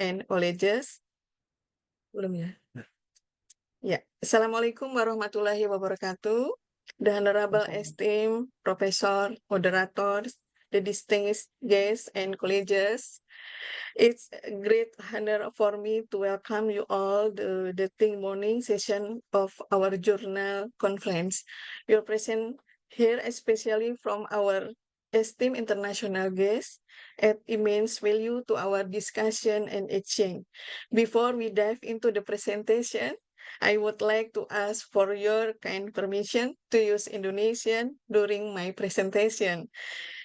and Colleges. Belum ya? Ya, Assalamualaikum warahmatullahi wabarakatuh. The Honorable Esteemed Professor, Moderators, the distinguished guests and colleagues. It's a great honor for me to welcome you all to the morning session of our journal conference. You're present here especially from our esteemed international guests add immense value to our discussion and exchange. Before we dive into the presentation, I would like to ask for your kind permission to use Indonesian during my presentation.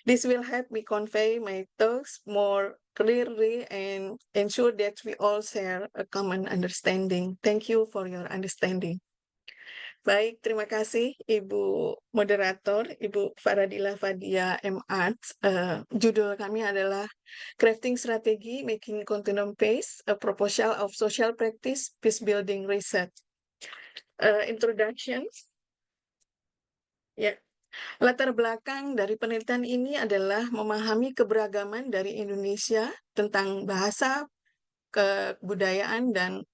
This will help me convey my thoughts more clearly and ensure that we all share a common understanding. Thank you for your understanding. Baik, terima kasih Ibu Moderator, Ibu Faradila Fadia M. Arts. Judul kami adalah Crafting Strategy, Making Continuum Pace, a Proposal of Social Practice, Peace Building Research. Introduction. Ya, latar belakang dari penelitian ini adalah memahami keberagaman dari Indonesia tentang bahasa, kebudayaan, dan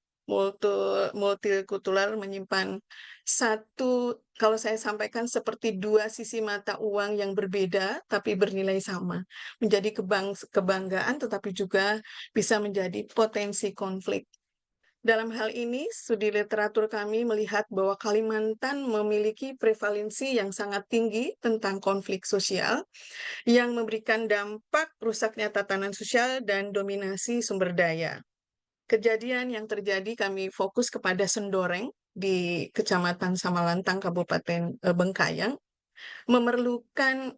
multikultural menyimpan satu, kalau saya sampaikan seperti dua sisi mata uang yang berbeda tapi bernilai sama. Menjadi kebanggaan tetapi juga bisa menjadi potensi konflik. Dalam hal ini, studi literatur kami melihat bahwa Kalimantan memiliki prevalensi yang sangat tinggi tentang konflik sosial yang memberikan dampak rusaknya tatanan sosial dan dominasi sumber daya. Kejadian yang terjadi kami fokus kepada Sendoreng di Kecamatan Samalantang, Kabupaten Bengkayang, memerlukan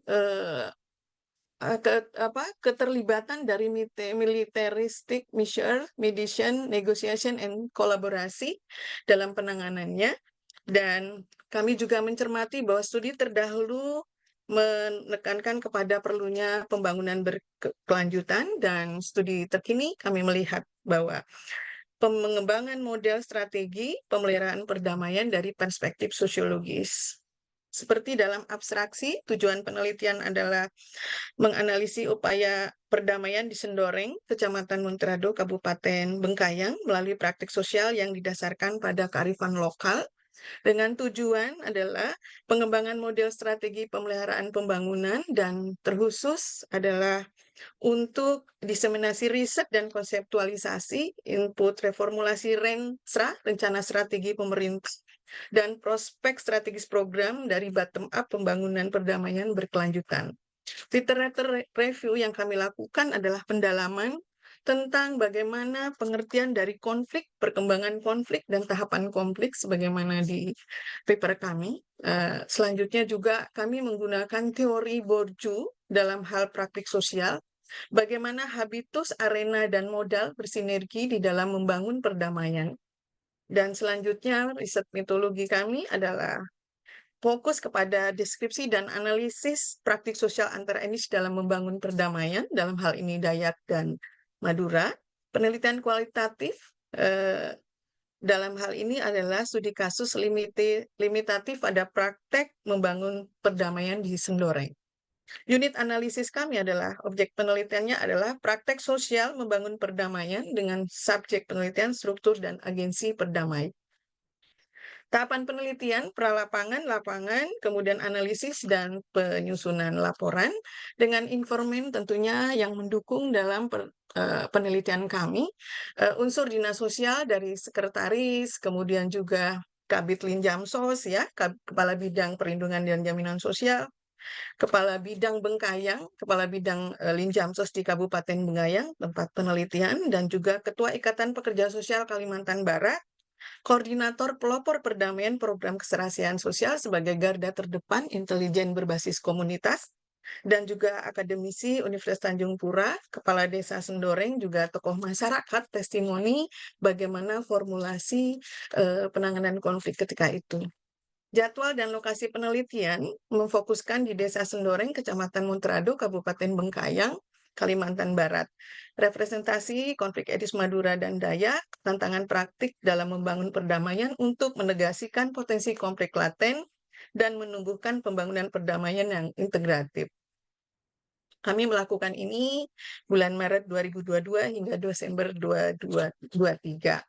keterlibatan dari militaristic mission, mediation, negotiation, and kolaborasi dalam penanganannya. Dan kami juga mencermati bahwa studi terdahulu menekankan kepada perlunya pembangunan berkelanjutan, dan studi terkini kami melihat bahwa pengembangan model strategi pemeliharaan perdamaian dari perspektif sosiologis. Seperti dalam abstraksi, tujuan penelitian adalah menganalisis upaya perdamaian di Sendoreng, Kecamatan Montrado, Kabupaten Bengkayang, melalui praktik sosial yang didasarkan pada kearifan lokal, dengan tujuan adalah pengembangan model strategi pemeliharaan pembangunan, dan terkhusus adalah untuk diseminasi riset dan konseptualisasi, input reformulasi RENSRA, Rencana Strategi Pemerintah, dan prospek strategis program dari bottom-up pembangunan perdamaian berkelanjutan. Literatur review yang kami lakukan adalah pendalaman tentang bagaimana pengertian dari konflik, perkembangan konflik, dan tahapan konflik sebagaimana di paper kami. Selanjutnya juga kami menggunakan teori Bourdieu dalam hal praktik sosial, bagaimana habitus, arena, dan modal bersinergi di dalam membangun perdamaian. Dan selanjutnya riset mitologi kami adalah fokus kepada deskripsi dan analisis praktik sosial antar etnis dalam membangun perdamaian, dalam hal ini Dayak dan Madura. Penelitian kualitatif dalam hal ini adalah studi kasus limitatif pada praktek membangun perdamaian di Sendoreng. Unit analisis kami adalah, objek penelitiannya adalah praktek sosial membangun perdamaian dengan subjek penelitian struktur dan agensi perdamaian. Tahapan penelitian, pralapangan, lapangan, kemudian analisis dan penyusunan laporan dengan informan tentunya yang mendukung dalam penelitian kami. Unsur dinas sosial dari sekretaris, kemudian juga Kabid Linjamsos, ya, Kepala Bidang Perlindungan dan Jaminan Sosial, Kepala Bidang Bengkayang, Kepala Bidang Linjamsos di Kabupaten Bengkayang, tempat penelitian, dan juga Ketua Ikatan Pekerja Sosial Kalimantan Barat, Koordinator Pelopor Perdamaian Program Keserasian Sosial sebagai garda terdepan intelijen berbasis komunitas, dan juga akademisi Universitas Tanjung Pura, Kepala Desa Sendoreng, juga tokoh masyarakat, testimoni bagaimana formulasi penanganan konflik ketika itu. Jadwal dan lokasi penelitian memfokuskan di Desa Sendoreng, Kecamatan Montrado, Kabupaten Bengkayang, Kalimantan Barat. Representasi konflik etnis Madura dan Dayak, tantangan praktik dalam membangun perdamaian untuk menegasikan potensi konflik laten dan menumbuhkan pembangunan perdamaian yang integratif. Kami melakukan ini bulan Maret 2022 hingga Desember 2023.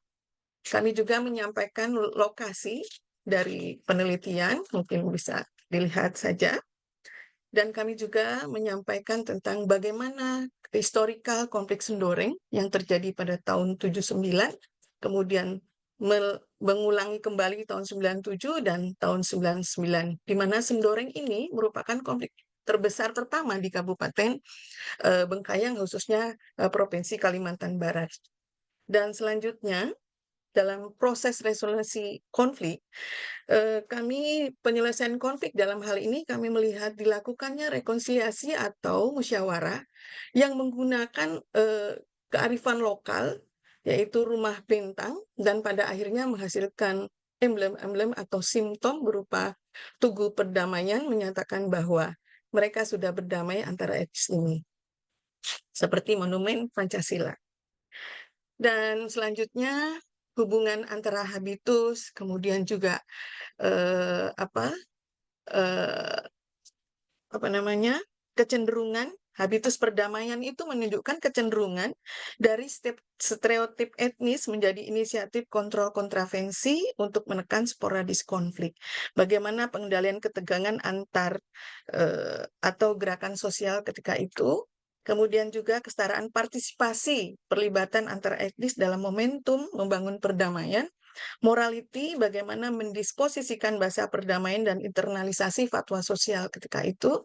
Kami juga menyampaikan lokasi dari penelitian, mungkin bisa dilihat saja. Dan kami juga menyampaikan tentang bagaimana historical konflik Sendoreng yang terjadi pada tahun 79, kemudian mengulangi kembali tahun 97 dan tahun 99, di mana Sendoreng ini merupakan konflik terbesar pertama di Kabupaten Bengkayang, khususnya Provinsi Kalimantan Barat. Dan selanjutnya, dalam proses resolusi konflik, kami penyelesaian konflik dalam hal ini kami melihat dilakukannya rekonsiliasi atau musyawarah yang menggunakan kearifan lokal, yaitu rumah bintang, dan pada akhirnya menghasilkan emblem-emblem atau simptom berupa tugu perdamaian menyatakan bahwa mereka sudah berdamai antara etnis ini, seperti monumen Pancasila. Dan selanjutnya hubungan antara habitus, kemudian juga eh, apa eh, apa namanya kecenderungan habitus perdamaian itu menunjukkan kecenderungan dari stereotip etnis menjadi inisiatif kontrol kontravensi untuk menekan sporadis konflik. Bagaimana pengendalian ketegangan antar atau gerakan sosial ketika itu. Kemudian juga kesetaraan partisipasi, perlibatan antar etnis dalam momentum membangun perdamaian. Morality, bagaimana mendisposisikan bahasa perdamaian dan internalisasi fatwa sosial ketika itu.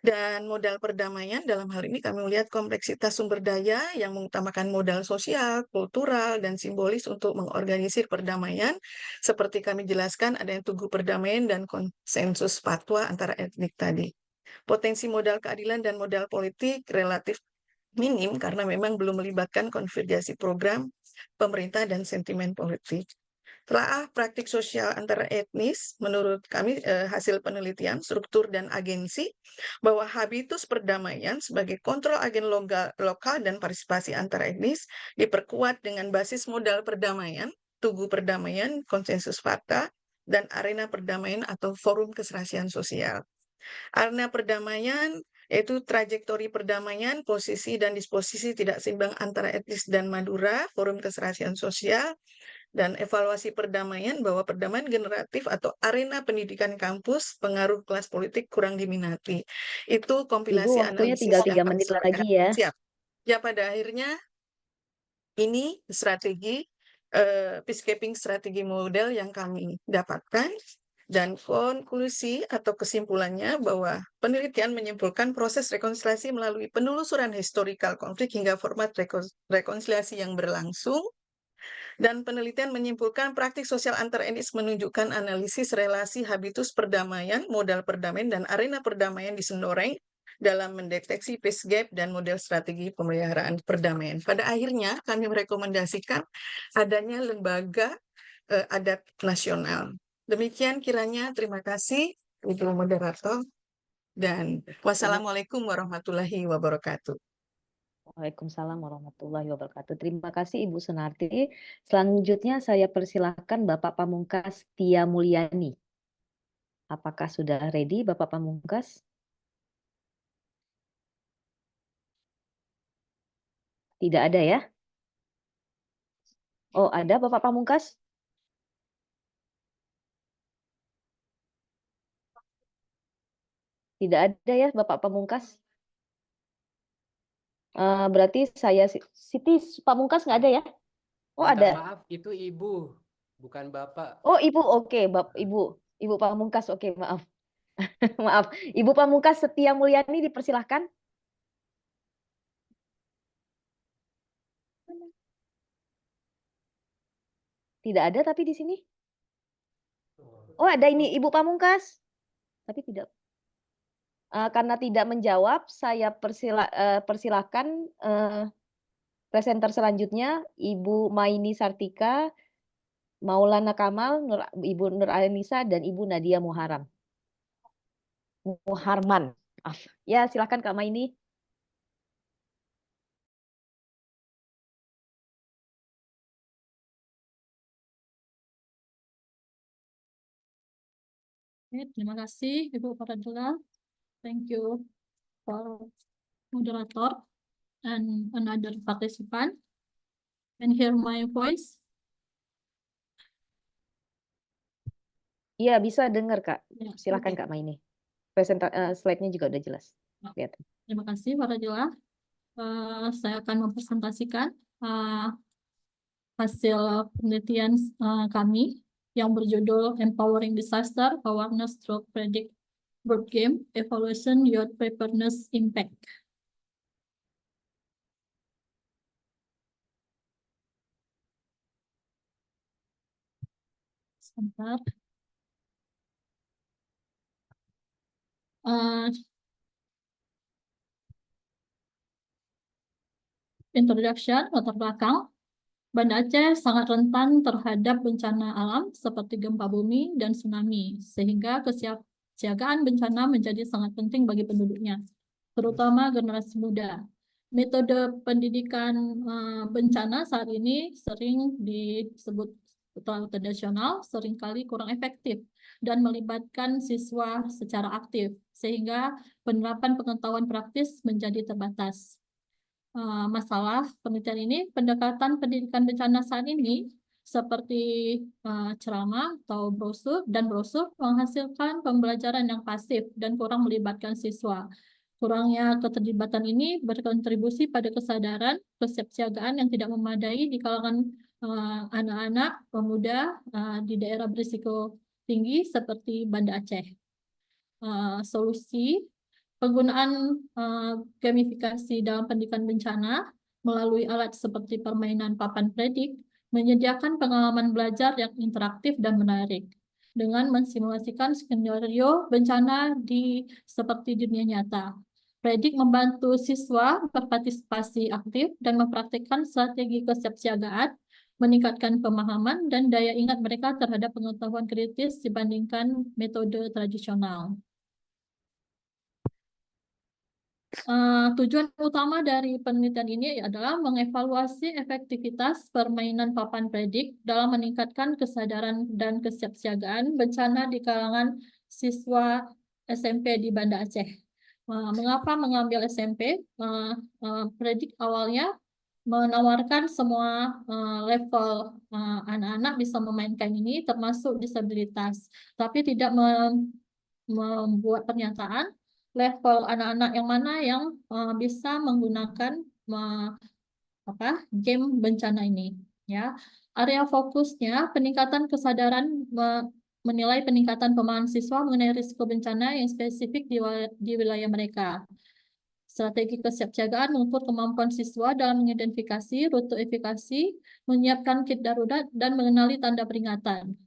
Dan modal perdamaian, dalam hal ini kami melihat kompleksitas sumber daya yang mengutamakan modal sosial, kultural, dan simbolis untuk mengorganisir perdamaian. Seperti kami jelaskan, ada yang tugu perdamaian dan konsensus fatwa antara etnik tadi. Potensi modal keadilan dan modal politik relatif minim karena memang belum melibatkan konvergensi program pemerintah dan sentimen politik. Telah praktik sosial antara etnis, menurut kami hasil penelitian struktur dan agensi, bahwa habitus perdamaian sebagai kontrol agen lokal dan partisipasi antara etnis diperkuat dengan basis modal perdamaian, tugu perdamaian, konsensus fakta, dan arena perdamaian atau forum keserasian sosial. Arena perdamaian yaitu trajektori perdamaian, posisi dan disposisi tidak seimbang antara etnis dan Madura, forum keserasian sosial, dan evaluasi perdamaian bahwa perdamaian generatif atau arena pendidikan kampus pengaruh kelas politik kurang diminati. Itu Ibu, kompilasi waktunya analisis tinggal 3 yang kami menit sampaikan. lagi ya. Siap. Ya, pada akhirnya ini strategi peacekeeping strategi model yang kami dapatkan. Dan konklusi atau kesimpulannya bahwa penelitian menyimpulkan proses rekonsiliasi melalui penelusuran historikal konflik hingga format rekonsiliasi yang berlangsung. Dan penelitian menyimpulkan praktik sosial antar etnis menunjukkan analisis relasi habitus perdamaian, modal perdamaian, dan arena perdamaian di Sendoreng dalam mendeteksi peace gap dan model strategi pemeliharaan perdamaian. Pada akhirnya kami merekomendasikan adanya lembaga adat nasional. Demikian kiranya, terima kasih Ibu Moderator, dan wassalamualaikum warahmatullahi wabarakatuh. Waalaikumsalam warahmatullahi wabarakatuh. Terima kasih Ibu Sunarti. Selanjutnya saya persilahkan Bapak Pamungkas Tia Mulyani. Apakah sudah ready Bapak Pamungkas? Tidak ada ya? Oh, ada Bapak Pamungkas? Tidak ada ya Bapak Pamungkas? Berarti saya Siti Pamungkas nggak ada ya? Oh, Minta ada. maaf, itu Ibu, bukan Bapak. Oh, Ibu, oke, Ibu Pamungkas, oke, maaf. Maaf, Ibu Pamungkas Setia Mulyani dipersilahkan. Tidak ada tapi di sini. Oh, ada ini Ibu Pamungkas. Tapi tidak. Karena tidak menjawab, saya persilahkan presenter selanjutnya Ibu Maini Sartika, Maulana Kamal, Ibu Nur Alenisa, dan Ibu Nadia Muharman. Ya, silakan Kak Maini. Terima kasih Ibu Faradula. Thank you for moderator and another participant and hear my voice. Iya, bisa dengar, Kak. Ya, Silahkan, oke. Kak, Maini. Slide-nya juga udah jelas. Lihat. Terima kasih, Pak Rajila. Saya akan mempresentasikan hasil penelitian kami yang berjudul Empowering Disaster Awareness Through Predict Board Game Evaluation Youth Preparedness Impact. Sebentar. Introduction, latar belakang. Banda Aceh sangat rentan terhadap bencana alam seperti gempa bumi dan tsunami, sehingga kesiapsiagaan bencana menjadi sangat penting bagi penduduknya, terutama generasi muda. Metode pendidikan bencana saat ini sering disebut tradisional, seringkali kurang efektif, dan melibatkan siswa secara aktif, sehingga penerapan pengetahuan praktis menjadi terbatas. Masalah penelitian ini, pendekatan pendidikan bencana saat ini seperti ceramah atau brosur menghasilkan pembelajaran yang pasif dan kurang melibatkan siswa. Kurangnya keterlibatan ini berkontribusi pada kesadaran kesiapsiagaan yang tidak memadai di kalangan anak-anak pemuda di daerah berisiko tinggi seperti Banda Aceh. Solusi penggunaan gamifikasi dalam pendidikan bencana melalui alat seperti permainan papan predik menyediakan pengalaman belajar yang interaktif dan menarik dengan mensimulasikan skenario bencana seperti dunia nyata. Predik membantu siswa berpartisipasi aktif dan mempraktikkan strategi kesiapsiagaan, meningkatkan pemahaman dan daya ingat mereka terhadap pengetahuan kritis dibandingkan metode tradisional. Tujuan utama dari penelitian ini adalah mengevaluasi efektivitas permainan papan predik dalam meningkatkan kesadaran dan kesiapsiagaan bencana di kalangan siswa SMP di Banda Aceh. Mengapa mengambil SMP? Predik awalnya menawarkan semua level anak-anak bisa memainkan ini, termasuk disabilitas, tapi tidak membuat pernyataan level anak-anak yang mana yang bisa menggunakan game bencana ini, ya. Area fokusnya peningkatan kesadaran, menilai peningkatan pemahaman siswa mengenai risiko bencana yang spesifik di wilayah mereka. Strategi kesiapsiagaan mengukur kemampuan siswa dalam mengidentifikasi rute evakuasi, menyiapkan kit darurat, dan mengenali tanda peringatan.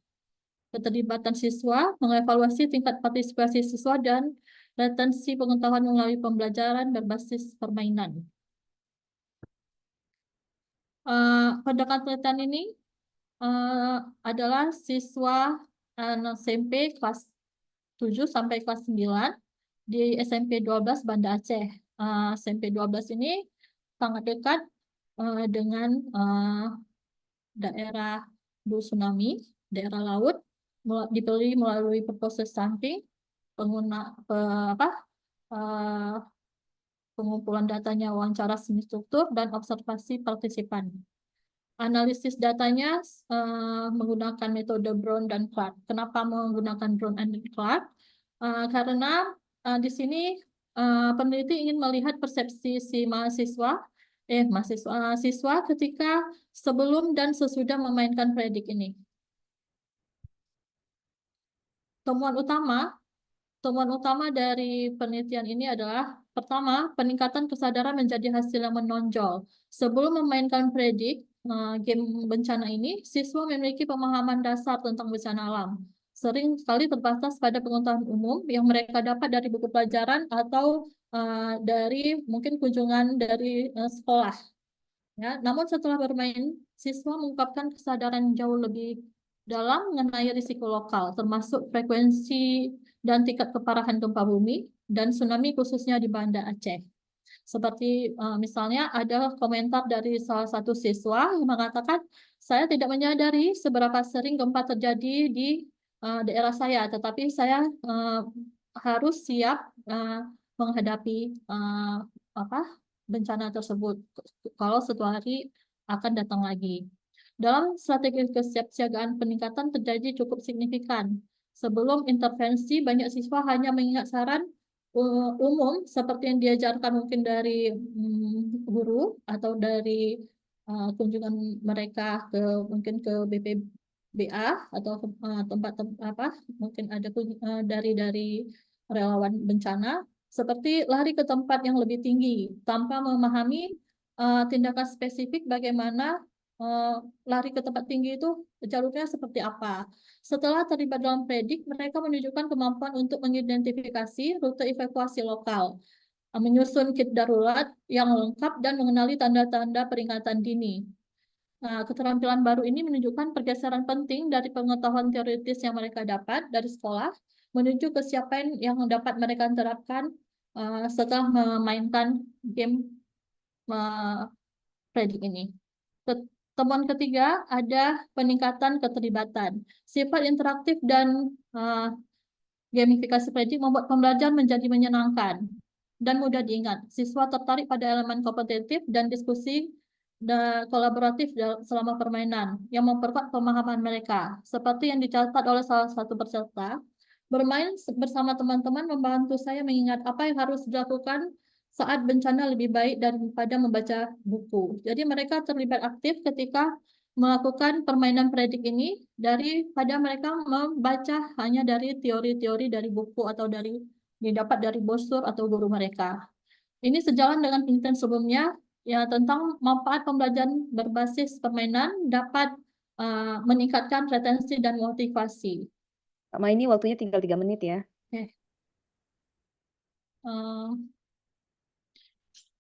Keterlibatan siswa, mengevaluasi tingkat partisipasi siswa, dan retensi pengetahuan melalui pembelajaran berbasis permainan. Pendekatan penelitian ini adalah siswa SMP kelas 7 sampai kelas 9 di SMP 12 Banda Aceh. SMP 12 ini sangat dekat dengan daerah tsunami, daerah laut, dipilih melalui proses sampling, pengumpulan datanya, wawancara semi struktur, dan observasi partisipan. Analisis datanya menggunakan metode Brown dan Clark. Kenapa menggunakan Brown dan Clark? Karena di sini peneliti ingin melihat persepsi si siswa ketika sebelum dan sesudah memainkan predik ini. Temuan utama dari penelitian ini adalah, pertama, peningkatan kesadaran menjadi hasil yang menonjol. Sebelum memainkan predik, game bencana ini, siswa memiliki pemahaman dasar tentang bencana alam. Sering sekali terbatas pada pengetahuan umum yang mereka dapat dari buku pelajaran atau dari mungkin kunjungan dari sekolah. Ya, namun setelah bermain, siswa mengungkapkan kesadaran jauh lebih dalam mengenai risiko lokal, termasuk frekuensi dan tingkat keparahan gempa bumi dan tsunami khususnya di Banda Aceh. Seperti misalnya ada komentar dari salah satu siswa yang mengatakan, saya tidak menyadari seberapa sering gempa terjadi di daerah saya, tetapi saya harus siap menghadapi bencana tersebut kalau suatu hari akan datang lagi. Dalam strategi kesiapsiagaan peningkatan terjadi cukup signifikan. Sebelum intervensi, banyak siswa hanya mengingat saran umum seperti yang diajarkan mungkin dari guru atau dari kunjungan mereka mungkin ke BPBA atau tempat mungkin ada dari relawan bencana, seperti lari ke tempat yang lebih tinggi tanpa memahami tindakan spesifik bagaimana lari ke tempat tinggi itu jalurnya seperti apa. Setelah terlibat dalam predik, mereka menunjukkan kemampuan untuk mengidentifikasi rute evakuasi lokal, menyusun kit darurat yang lengkap, dan mengenali tanda-tanda peringatan dini. Nah, keterampilan baru ini menunjukkan pergeseran penting dari pengetahuan teoritis yang mereka dapat dari sekolah menuju kesiapan yang dapat mereka terapkan setelah memainkan game predik ini. Temuan ketiga ada peningkatan keterlibatan. Sifat interaktif dan gamifikasi predik membuat pembelajaran menjadi menyenangkan dan mudah diingat. Siswa tertarik pada elemen kompetitif dan diskusi kolaboratif selama permainan yang memperkuat pemahaman mereka. Seperti yang dicatat oleh salah satu peserta, bermain bersama teman-teman membantu saya mengingat apa yang harus dilakukan saat bencana lebih baik daripada membaca buku. Jadi mereka terlibat aktif ketika melakukan permainan predik ini daripada mereka membaca hanya dari teori-teori dari buku atau didapat dari brosur atau guru mereka. Ini sejalan dengan penelitian sebelumnya ya tentang manfaat pembelajaran berbasis permainan dapat meningkatkan retensi dan motivasi. Kak Ma, ini waktunya tinggal 3 menit ya. Oke.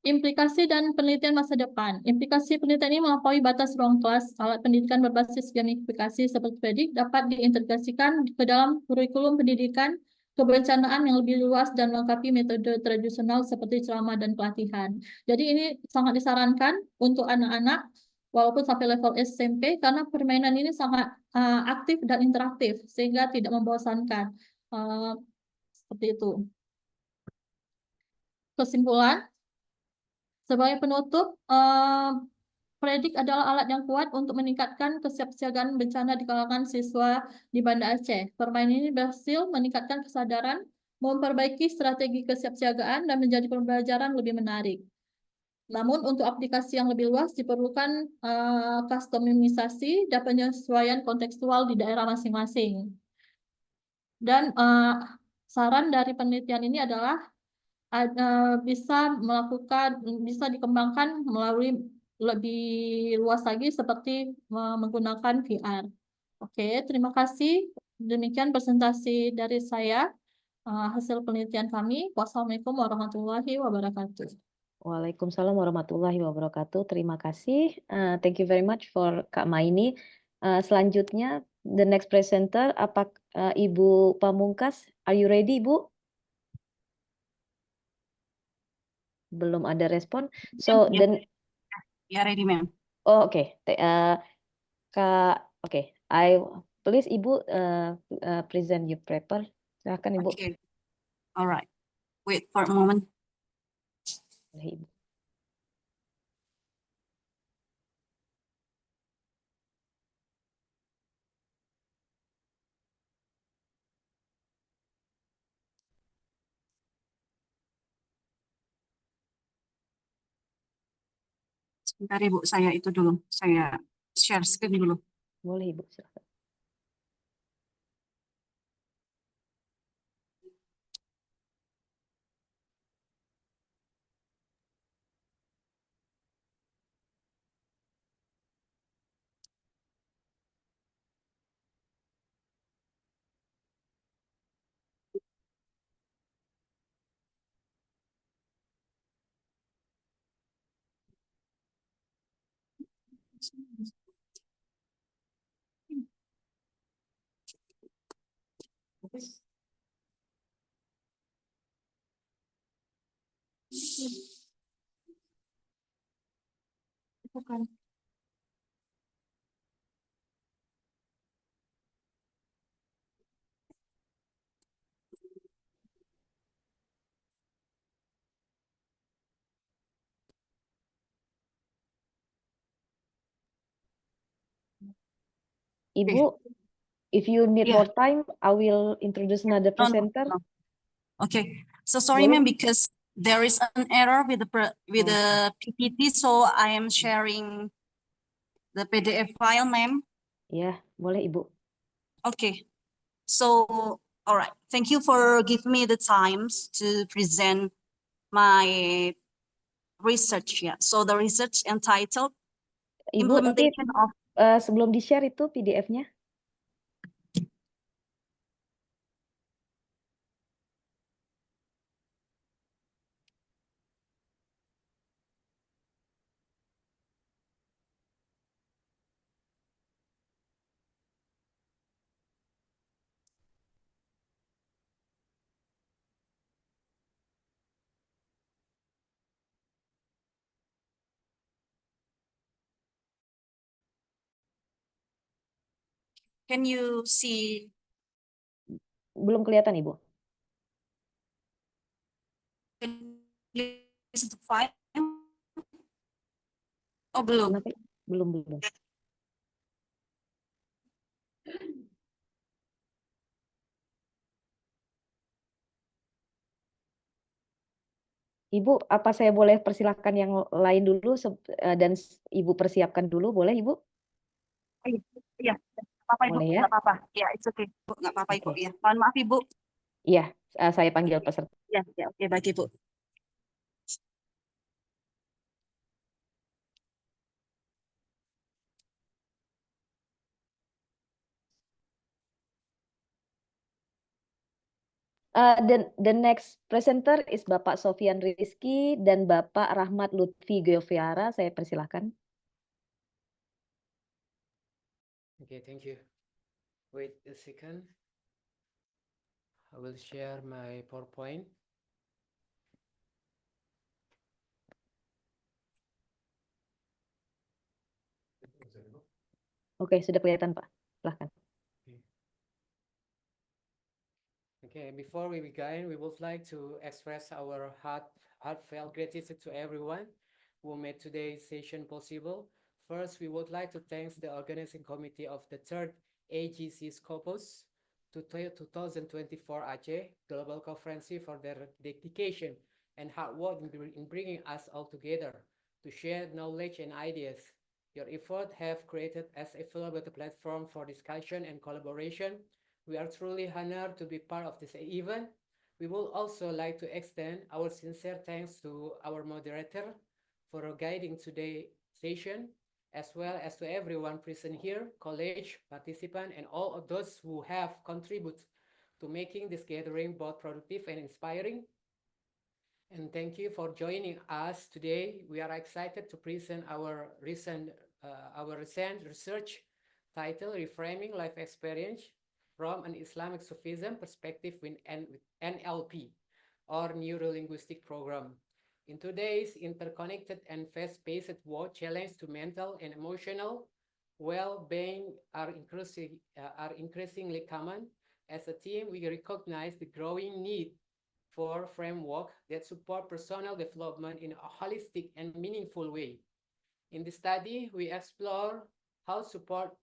Implikasi dan penelitian masa depan. Implikasi penelitian ini melampaui batas ruang kelas. Alat pendidikan berbasis gamifikasi seperti predik dapat diintegrasikan ke dalam kurikulum pendidikan kebencanaan yang lebih luas dan melengkapi metode tradisional seperti ceramah dan pelatihan. Jadi ini sangat disarankan untuk anak-anak walaupun sampai level SMP karena permainan ini sangat aktif dan interaktif sehingga tidak membosankan. Seperti itu. Kesimpulan, sebagai penutup, predik adalah alat yang kuat untuk meningkatkan kesiapsiagaan bencana di kalangan siswa di Banda Aceh. Permainan ini berhasil meningkatkan kesadaran, memperbaiki strategi kesiapsiagaan, dan menjadi pembelajaran lebih menarik. Namun untuk aplikasi yang lebih luas diperlukan kustomisasi dan penyesuaian kontekstual di daerah masing-masing. Dan saran dari penelitian ini adalah bisa dikembangkan melalui lebih luas lagi seperti menggunakan VR. Oke, terima kasih. Demikian presentasi dari saya, hasil penelitian kami. Wassalamualaikum warahmatullahi wabarakatuh. Waalaikumsalam warahmatullahi wabarakatuh. Terima kasih. Thank you very much for Kak Maini. Selanjutnya, the next presenter, Ibu Pamungkas? Are you ready, Ibu? Belum ada respon. So Yeah. then, Ya, ready, ma'am. oh oke. Kak, oke. Please Ibu present your paper. Silakan Ibu. Okay. All right. Wait for a moment. Boleh, Ibu. Sebentar, Ibu. Saya itu dulu. Saya share screen dulu. Boleh Ibu, silakan. Bukan. Ibu, if you need Yeah. more time, I will introduce another No, no, presenter. no. Okay. So sorry, Boleh? ma'am, because there is an error with Oh, the PPT, so I am sharing the PDF file, ma'am. ya, boleh Ibu. Okay. So, all right. Thank you for giving me the times to present my research. Yeah. So the research entitled Ibu, tapi Implementation of. sebelum di-share itu PDF-nya. Can you see? Belum kelihatan Ibu. Can you see the file? Oh, belum. Kenapa? Belum. Ibu, apa saya boleh persilahkan yang lain dulu dan Ibu persiapkan dulu, boleh Ibu? Iya, nggak apa-apa Ibu, Boleh ya? nggak apa-apa. Ya, it's okay. Bu, nggak apa-apa Ibu. Oke. Ya, mohon maaf Ibu. Iya, saya panggil peserta. Ya, oke, baik Ibu. The next presenter is Bapak Sofian Rizky dan Bapak Rahmat Lutfi Geoviara. Saya persilahkan. Okay, thank you. Wait a second. I will share my PowerPoint. Oke, sudah kelihatan Pak. Silahkan. Okay, before we begin, we would like to express our heartfelt gratitude to everyone who made today's session possible. First, we would like to thank the organizing committee of the third AGC Scopus 2024 Aceh Global Conference for their dedication and hard work in bringing us all together to share knowledge and ideas. Your efforts have created as a valuable platform for discussion and collaboration. We are truly honored to be part of this event. We would also like to extend our sincere thanks to our moderator for guiding today's session, as well as to everyone present here, college, participants, and all of those who have contributed to making this gathering both productive and inspiring. And thank you for joining us today. We are excited to present our recent research titled Reframing Life Experience from an Islamic Sufism Perspective with NLP, or Neuro-Linguistic Program. In today's interconnected and fast-paced world, challenges to mental and emotional well-being are increasingly common. As a team, we recognize the growing need for framework that support personal development in a holistic and meaningful way. In the study, we explore how support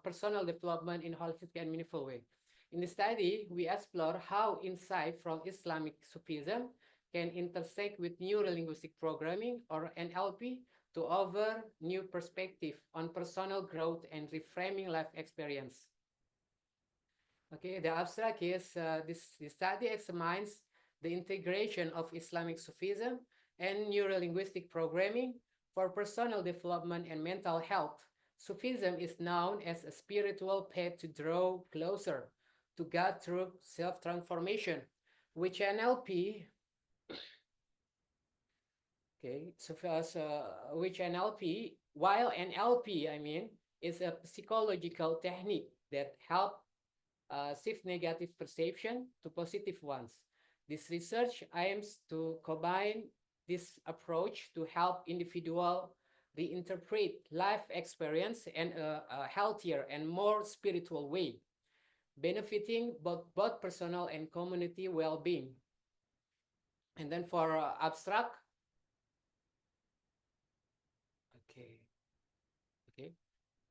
personal development in a holistic and meaningful way. In the study, we explore how insight from Islamic Sufism can intersect with neuro-linguistic programming, or NLP, to offer new perspective on personal growth and reframing life experience. Okay, the abstract is this study examines the integration of Islamic Sufism and neuro-linguistic programming for personal development and mental health. Sufism is known as a spiritual path to draw closer to God through self-transformation, which NLP, while NLP, is a psychological technique that helps shift negative perception to positive ones. This research aims to combine this approach to help individuals reinterpret life experience in a healthier and more spiritual way, benefiting both personal and community well-being. And then for abstract,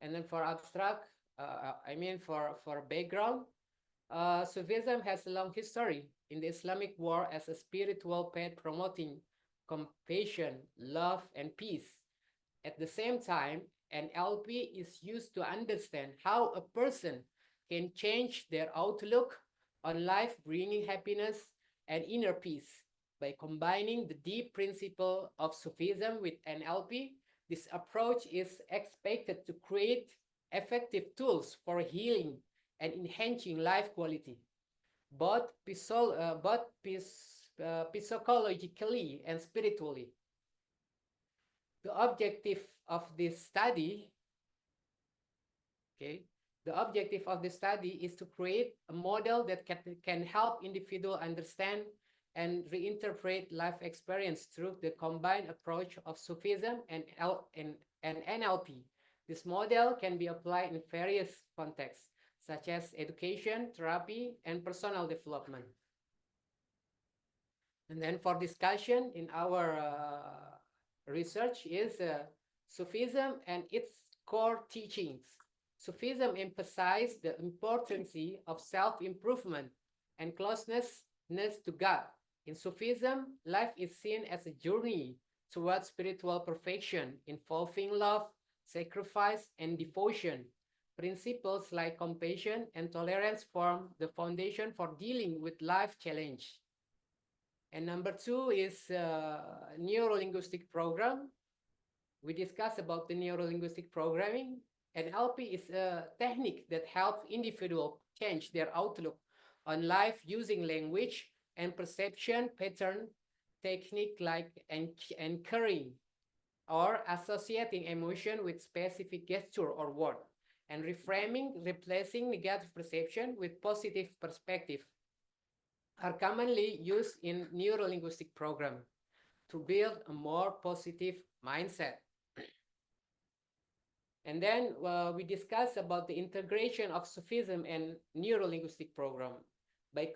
And then for abstract, for background, Sufism has a long history in the Islamic world as a spiritual path promoting compassion, love, and peace. At the same time, NLP is used to understand how a person can change their outlook on life, bringing happiness and inner peace. By combining the deep principle of Sufism with NLP, this approach is expected to create effective tools for healing and enhancing life quality, both psychologically and spiritually. The objective of this study, is to create a model that can help individual understand and reinterpret life experience through the combined approach of Sufism and NLP. This model can be applied in various contexts, such as education, therapy, and personal development. And then for discussion in our research is Sufism and its core teachings. Sufism emphasizes the importance of self-improvement and closeness to God. In Sufism, life is seen as a journey towards spiritual perfection, involving love, sacrifice, and devotion. Principles like compassion and tolerance form the foundation for dealing with life challenge. And number 2 is neuro-linguistic program. We discussed about the neuro-linguistic programming. NLP is a technique that helps individuals change their outlook on life using language and perception pattern technique like anchoring or associating emotion with specific gesture or word, and reframing, replacing negative perception with positive perspective are commonly used in neuro-linguistic program to build a more positive mindset. And then we discussed about the integration of Sufism and neuro-linguistic program. By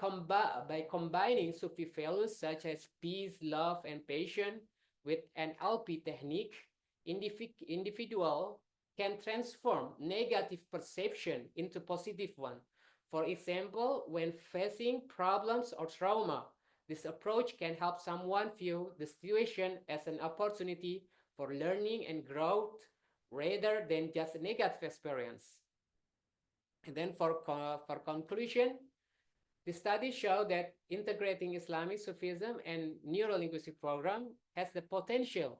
combining Sufi values such as peace, love, and patience with an NLP technique, individual can transform negative perception into positive one. For example, when facing problems or trauma, this approach can help someone view the situation as an opportunity for learning and growth rather than just a negative experience. And then for conclusion, the studies show that integrating Islamic Sufism and neuro-linguistic program has the potential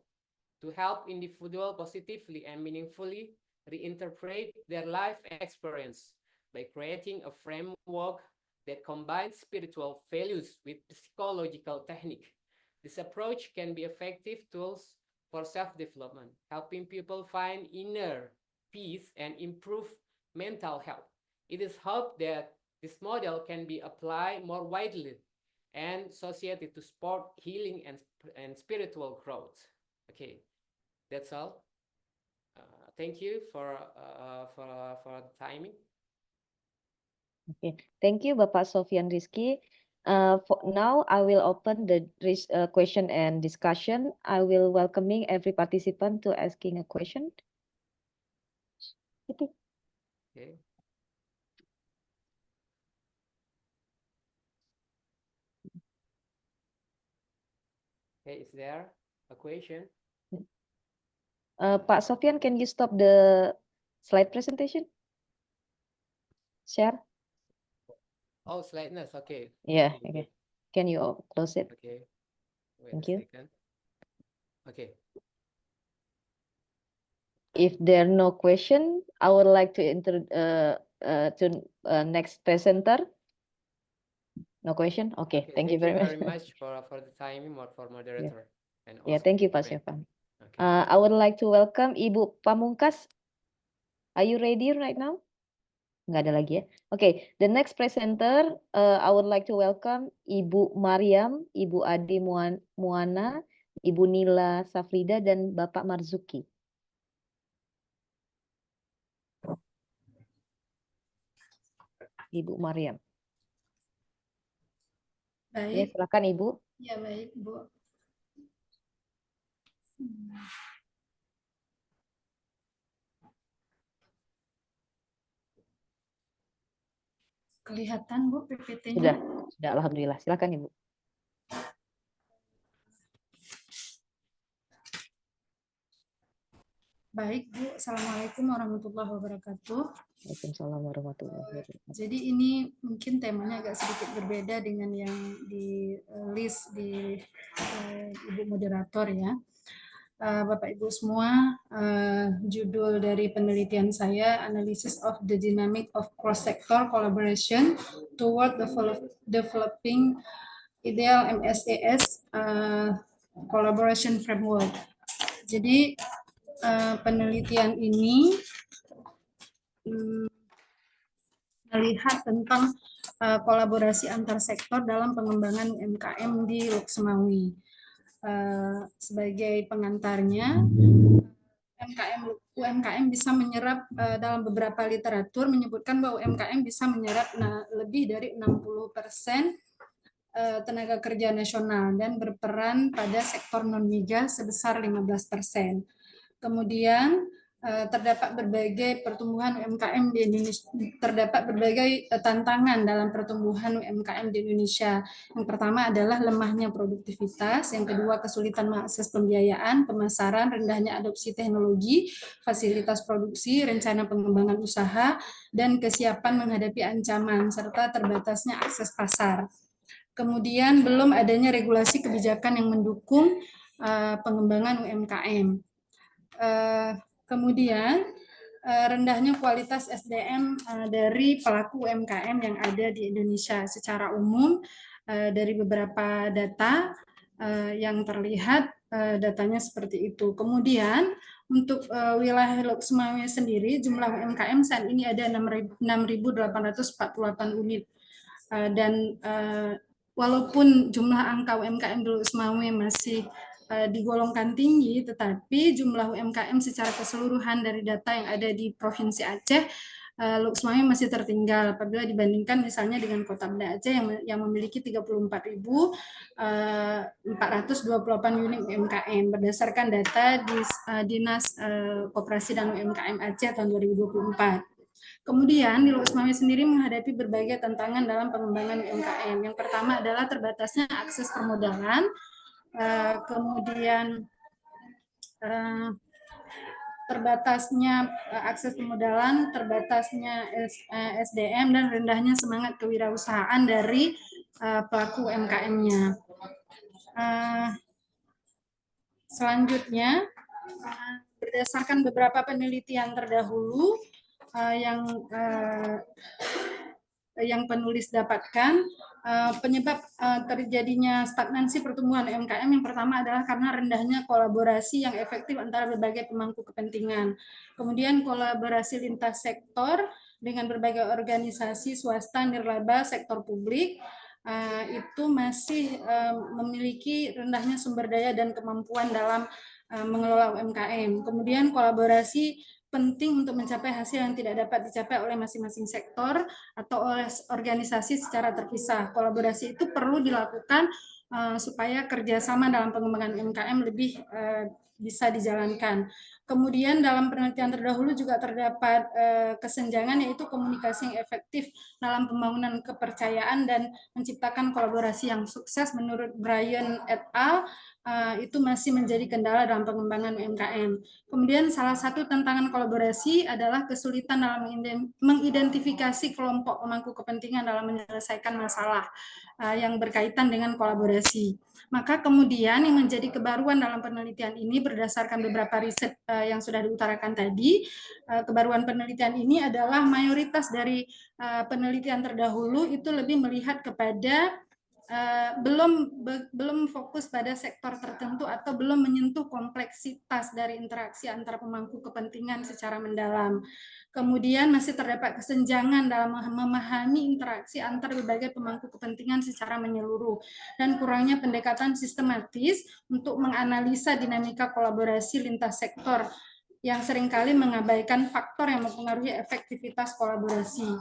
to help individuals positively and meaningfully reinterpret their life experience by creating a framework that combines spiritual values with psychological technique. This approach can be effective tools for self-development, helping people find inner peace and improve mental health. It is hoped that this model can be applied more widely and society to support healing and spiritual growth. Okay, that's all. Thank you for the timing. Okay, thank you, Bapak Sofyan Rizky. For now, I will open the question and discussion. I will welcoming every participant to asking a question. Okay. Okay, is there a question? Pak Sofyan, can you stop the slide presentation? Share? Oh, slideness. Okay. Yeah, okay. Can you close it? Okay. Wait Thank a you. second. Okay. If there are no question, I would like to next presenter. No question? Okay, thank you very much. for the timing for moderator. And Yeah, also thank you, Pak friend. Sofyan. Okay. I would like to welcome Ibu Pamungkas. Are you ready right now? Nggak ada lagi ya. Okay, the next presenter, I would like to welcome Ibu Mariam, Ibu Ade Muana, Ibu Nila Safrida, dan Bapak Marzuki. Ibu Mariam. Baik. Ya, silakan Ibu. Ya, baik, Bu. Kelihatan Bu PPT-nya? Sudah, alhamdulillah. Silakan Ibu. Baik Bu, Assalamualaikum warahmatullahi wabarakatuh. Waalaikumsalam warahmatullahi wabarakatuh. Jadi ini mungkin temanya agak sedikit berbeda dengan yang di list di Ibu moderator ya. Bapak Ibu semua, judul dari penelitian saya Analysis of the Dynamic of Cross-Sector Collaboration Toward Developing Ideal MSAS Collaboration Framework. Jadi penelitian ini melihat tentang kolaborasi antar sektor dalam pengembangan UMKM di Loksemawe. Sebagai pengantarnya, UMKM bisa menyerap dalam beberapa literatur menyebutkan bahwa UMKM bisa menyerap lebih dari 60% tenaga kerja nasional dan berperan pada sektor non-migas sebesar 15%. Kemudian terdapat berbagai pertumbuhan UMKM di Indonesia, terdapat berbagai tantangan dalam pertumbuhan UMKM di Indonesia. Yang pertama adalah lemahnya produktivitas, yang kedua kesulitan mengakses pembiayaan, pemasaran, rendahnya adopsi teknologi, fasilitas produksi, rencana pengembangan usaha, dan kesiapan menghadapi ancaman, serta terbatasnya akses pasar. Kemudian belum adanya regulasi kebijakan yang mendukung pengembangan UMKM. Kemudian rendahnya kualitas SDM dari pelaku UMKM yang ada di Indonesia secara umum. Dari beberapa data yang terlihat datanya seperti itu. Kemudian untuk wilayah Loksemawe sendiri jumlah UMKM saat ini ada 6.848 unit dan walaupun jumlah angka UMKM di Loksemawe masih digolongkan tinggi, tetapi jumlah UMKM secara keseluruhan dari data yang ada di Provinsi Aceh, Loksemawe masih tertinggal apabila dibandingkan misalnya dengan Kota Banda Aceh yang memiliki 34.428 unit UMKM berdasarkan data di Dinas Koperasi dan UMKM Aceh tahun 2024. Kemudian di Loksemawe sendiri menghadapi berbagai tantangan dalam pengembangan UMKM. Yang pertama adalah terbatasnya akses permodalan, kemudian terbatasnya akses permodalan, terbatasnya SDM, dan rendahnya semangat kewirausahaan dari pelaku UMKM-nya. Selanjutnya, berdasarkan beberapa penelitian terdahulu yang penulis dapatkan, penyebab terjadinya stagnansi pertumbuhan UMKM yang pertama adalah karena rendahnya kolaborasi yang efektif antara berbagai pemangku kepentingan. Kemudian kolaborasi lintas sektor dengan berbagai organisasi swasta, nirlaba, sektor publik itu masih memiliki rendahnya sumber daya dan kemampuan dalam mengelola UMKM. Kemudian kolaborasi penting untuk mencapai hasil yang tidak dapat dicapai oleh masing-masing sektor atau oleh organisasi secara terpisah. Kolaborasi itu perlu dilakukan supaya kerjasama dalam pengembangan UMKM lebih bisa dijalankan. Kemudian dalam penelitian terdahulu juga terdapat kesenjangan, yaitu komunikasi yang efektif dalam pembangunan kepercayaan dan menciptakan kolaborasi yang sukses. Menurut Brian et al. Itu masih menjadi kendala dalam pengembangan UMKM. Kemudian salah satu tantangan kolaborasi adalah kesulitan dalam mengidentifikasi kelompok pemangku kepentingan dalam menyelesaikan masalah yang berkaitan dengan kolaborasi. Maka kemudian yang menjadi kebaruan dalam penelitian ini berdasarkan beberapa riset yang sudah diutarakan tadi, kebaruan penelitian ini adalah mayoritas dari penelitian terdahulu itu lebih melihat kepada belum fokus pada sektor tertentu atau belum menyentuh kompleksitas dari interaksi antar pemangku kepentingan secara mendalam. Kemudian masih terdapat kesenjangan dalam memahami interaksi antar berbagai pemangku kepentingan secara menyeluruh dan kurangnya pendekatan sistematis untuk menganalisa dinamika kolaborasi lintas sektor yang seringkali mengabaikan faktor yang mempengaruhi efektivitas kolaborasi.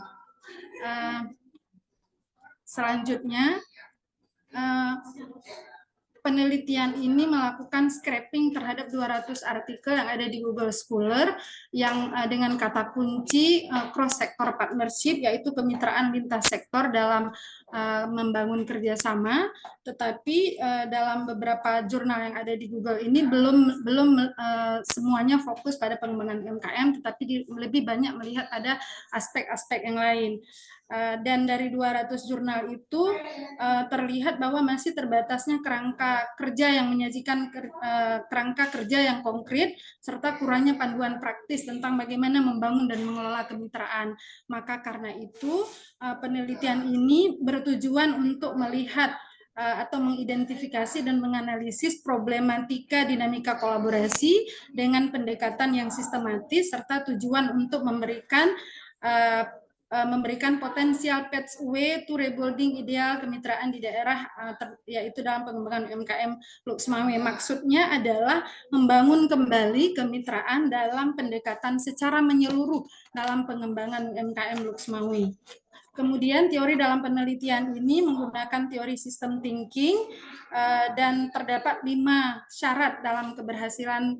Selanjutnya, penelitian ini melakukan scraping terhadap 200 artikel yang ada di Google Scholar yang dengan kata kunci cross sector partnership, yaitu kemitraan lintas sektor dalam membangun kerjasama. Tetapi dalam beberapa jurnal yang ada di Google ini belum semuanya fokus pada pengembangan UMKM, tetapi lebih banyak melihat ada aspek-aspek yang lain. Dan dari 200 jurnal itu terlihat bahwa masih terbatasnya kerangka kerja yang menyajikan kerangka kerja yang konkret, serta kurangnya panduan praktis tentang bagaimana membangun dan mengelola kemitraan. Maka karena itu penelitian ini bertujuan untuk melihat atau mengidentifikasi dan menganalisis problematika dinamika kolaborasi dengan pendekatan yang sistematis, serta tujuan untuk memberikan potensial pathway to rebuilding ideal kemitraan di daerah, yaitu dalam pengembangan UMKM Lux Mawai. Maksudnya adalah membangun kembali kemitraan dalam pendekatan secara menyeluruh dalam pengembangan UMKM Lux Mawai. Kemudian teori dalam penelitian ini menggunakan teori sistem thinking, dan terdapat 5 syarat dalam keberhasilan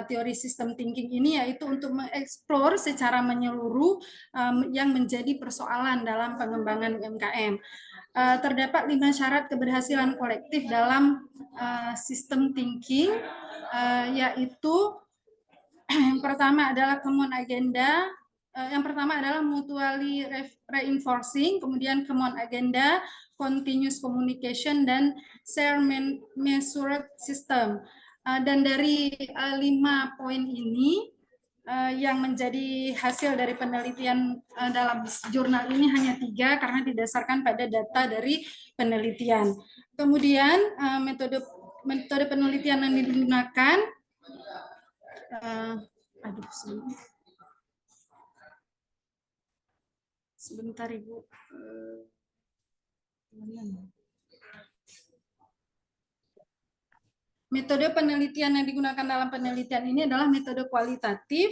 teori sistem thinking ini, yaitu untuk mengeksplor secara menyeluruh yang menjadi persoalan dalam pengembangan UMKM. Terdapat 5 syarat keberhasilan kolektif dalam sistem thinking, yaitu yang pertama adalah common agenda. Yang pertama adalah mutually reinforcing, kemudian common agenda, continuous communication, dan share measured system. Dan dari 5 poin ini yang menjadi hasil dari penelitian dalam jurnal ini hanya 3 karena didasarkan pada data dari penelitian. Kemudian metode penelitian yang digunakan, sebentar Ibu. Metode penelitian yang digunakan dalam penelitian ini adalah metode kualitatif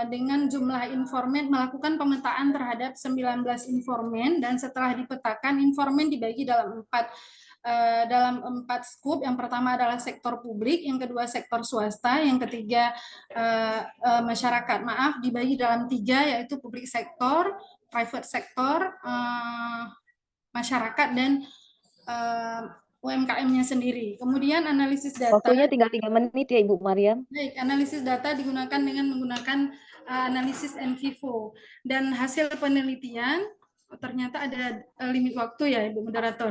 dengan jumlah informan, melakukan pemetaan terhadap 19 informan, dan setelah dipetakan informan dibagi dalam 4 skup. Yang pertama adalah sektor publik, yang kedua sektor swasta, yang ketiga masyarakat. Dibagi dalam 3, yaitu publik sektor, private sektor, masyarakat, dan UMKM-nya sendiri. Kemudian analisis data. Waktunya tinggal 3 menit ya Ibu Mariam. Baik, analisis data digunakan dengan menggunakan analisis in vivo. Dan hasil penelitian, ternyata ada limit waktu ya Ibu Moderator.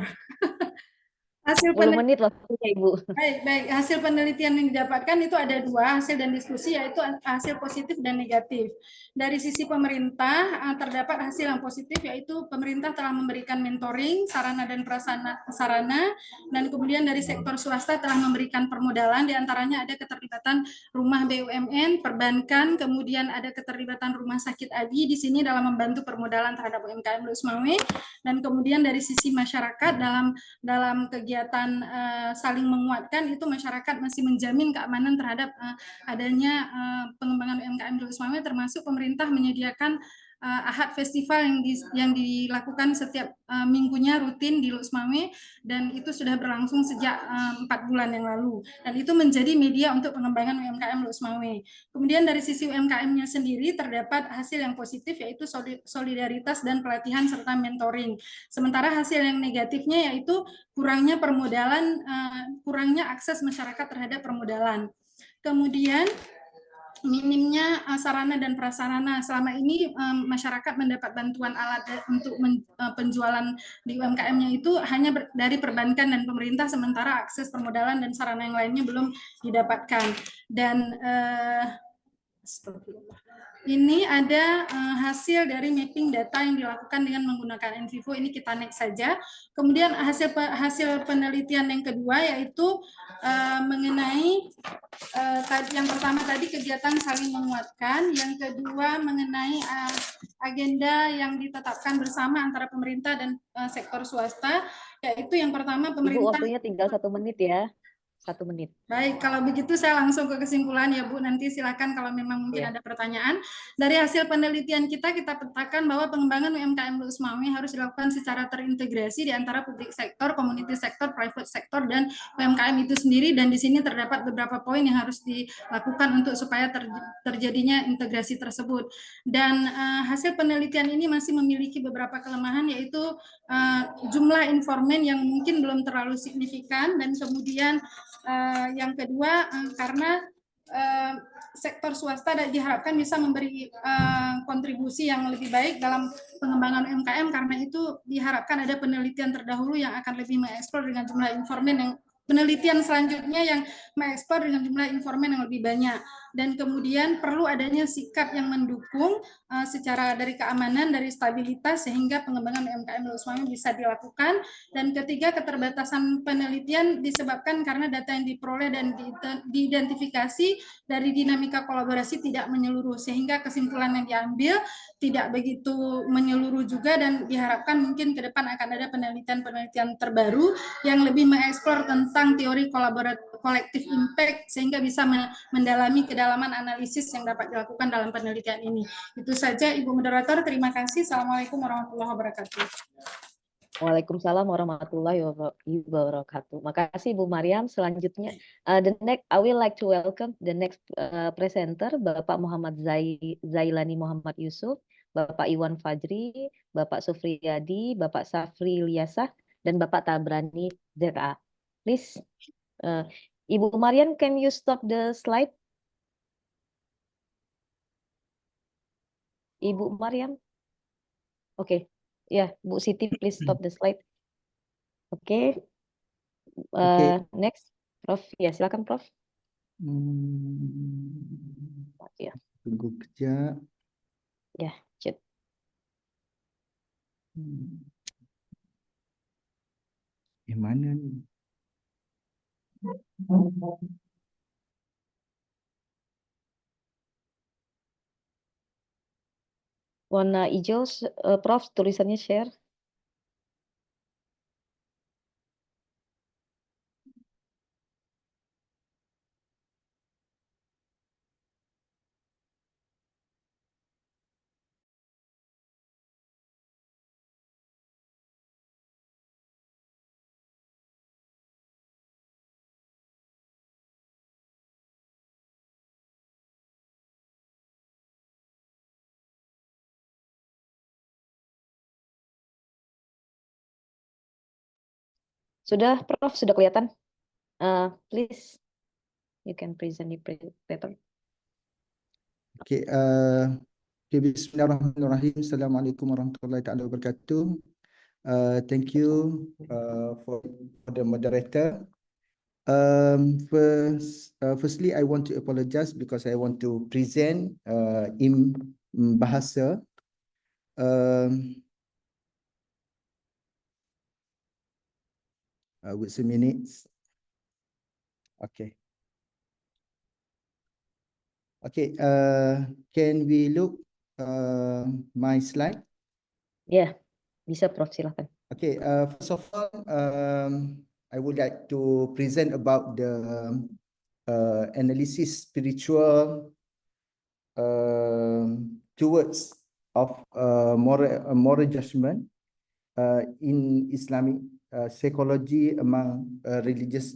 10 menit waktunya Ibu. Baik. Hasil penelitian yang didapatkan itu ada 2, hasil dan diskusi, yaitu hasil positif dan negatif. Dari sisi pemerintah terdapat hasil yang positif, yaitu pemerintah telah memberikan mentoring, sarana dan prasarana, dan kemudian dari sektor swasta telah memberikan permodalan, diantaranya ada keterlibatan rumah BUMN, perbankan, kemudian ada keterlibatan rumah sakit ABI di sini dalam membantu permodalan terhadap UMKM Lux Mawai, dan kemudian dari sisi masyarakat dalam kegiatan saling menguatkan, itu masyarakat masih menjamin keamanan terhadap adanya pengembangan UMKM Lux Mawai, termasuk pemerintah menyediakan Ahad Festival yang dilakukan setiap minggunya rutin di Lux Mawai, dan itu sudah berlangsung sejak 4 bulan yang lalu, dan itu menjadi media untuk pengembangan UMKM Lux Mawai. Kemudian dari sisi UMKM-nya sendiri terdapat hasil yang positif, yaitu solidaritas dan pelatihan serta mentoring. Sementara hasil yang negatifnya yaitu kurangnya permodalan, kurangnya akses masyarakat terhadap permodalan. Kemudian minimnya sarana dan prasarana. Selama ini masyarakat mendapat bantuan alat untuk penjualan di UMKM-nya itu hanya dari perbankan dan pemerintah, sementara akses permodalan dan sarana yang lainnya belum didapatkan. Dan ini ada hasil dari mapping data yang dilakukan dengan menggunakan in vivo. Ini kita next saja. Kemudian hasil penelitian yang kedua yaitu mengenai yang pertama tadi kegiatan saling menguatkan, yang kedua mengenai agenda yang ditetapkan bersama antara pemerintah dan sektor swasta, yaitu yang pertama pemerintah. Ibu, waktunya tinggal 1 menit ya. 1 menit. Baik, kalau begitu saya langsung ke kesimpulan ya Bu. Nanti silakan kalau memang mungkin Iya. ada pertanyaan. Dari hasil penelitian kita petakan bahwa pengembangan UMKM Luus Mami harus dilakukan secara terintegrasi di antara publik sektor, community sektor, private sektor, dan UMKM itu sendiri. Dan di sini terdapat beberapa poin yang harus dilakukan untuk supaya terjadinya integrasi tersebut. Dan hasil penelitian ini masih memiliki beberapa kelemahan, yaitu jumlah informan yang mungkin belum terlalu signifikan, dan kemudian yang kedua, karena sektor swasta diharapkan bisa memberi kontribusi yang lebih baik dalam pengembangan UMKM, karena itu diharapkan ada penelitian terdahulu yang akan lebih mengeksplor dengan jumlah informan yang penelitian selanjutnya yang mengeksplor dengan jumlah informan yang lebih banyak. Dan kemudian perlu adanya sikap yang mendukung secara dari keamanan, dari stabilitas, sehingga pengembangan UMKM Luus Mami bisa dilakukan. Dan ketiga, keterbatasan penelitian disebabkan karena data yang diperoleh dan diidentifikasi dari dinamika kolaborasi tidak menyeluruh, sehingga kesimpulan yang diambil tidak begitu menyeluruh juga, dan diharapkan mungkin ke depan akan ada penelitian-penelitian terbaru yang lebih mengeksplor tentang teori kolektif impact, sehingga bisa mendalami kedalaman analisis yang dapat dilakukan dalam penelitian ini. Itu saja Ibu Moderator, terima kasih. Assalamualaikum warahmatullahi wabarakatuh. Waalaikumsalam warahmatullahi wabarakatuh. Makasih Bu Mariam. Selanjutnya, the next I will like to welcome the next presenter, Bapak Muhammad Zailani Muhammad Yusuf, Bapak Iwan Fajri, Bapak Sufriyadi, Bapak Safri Liasah, dan Bapak Tabrani ZA. Please, Ibu Mariam, can you stop the slide? Ibu Mariam? Oke. Ya, Bu Siti, please stop the slide. Oke. Next, Prof. Ya, silakan Prof. Ya. Tunggu kejap. Ya, chat. Mana ni? Warna hijau, Prof, tulisannya share. Sudah, Prof, sudah kelihatan. Please, you can present the paper. Okay, Bismillahirrahmanirrahim. Assalamualaikum warahmatullahi wabarakatuh. Thank you for the moderator. Firstly, I want to apologize because I want to present in bahasa. With some minutes. Okay. Okay. Can we look my slide? Ya, bisa Prof, silakan. Okay. First of all, I would like to present about the analysis spiritual towards of moral judgment in Islamic psychology among religious